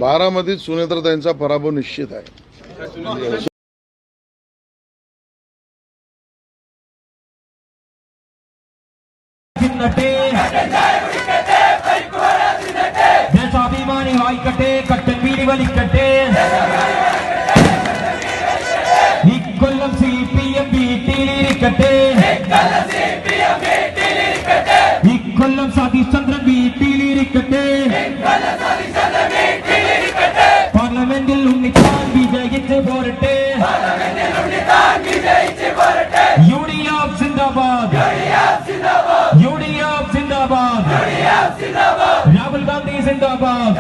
बारामतीत सुनेत्राताईंचा पराभव निश्चित आहे. ദേശാഭിമാനി വായിക്കട്ടെ, കട്ടൻ വീടി വലിക്കട്ടെ. ഇക്കൊല്ലം CPM വീട്ടിലിരിക്കട്ടെ, ഇക്കൊല്ലം സതീഷ് ചന്ദ്രൻ വീട്ടിലിരിക്കട്ടെ. പാർലമെന്റിൽ ഉണ്ണിത്താൻ വിജയിച്ച് പോരട്ടെ. UDF സിന്ദാബാദ്, UDF സിന്ദാബാദ്, രാഹുൽ ഗാന്ധി സിന്ദാബാദ്.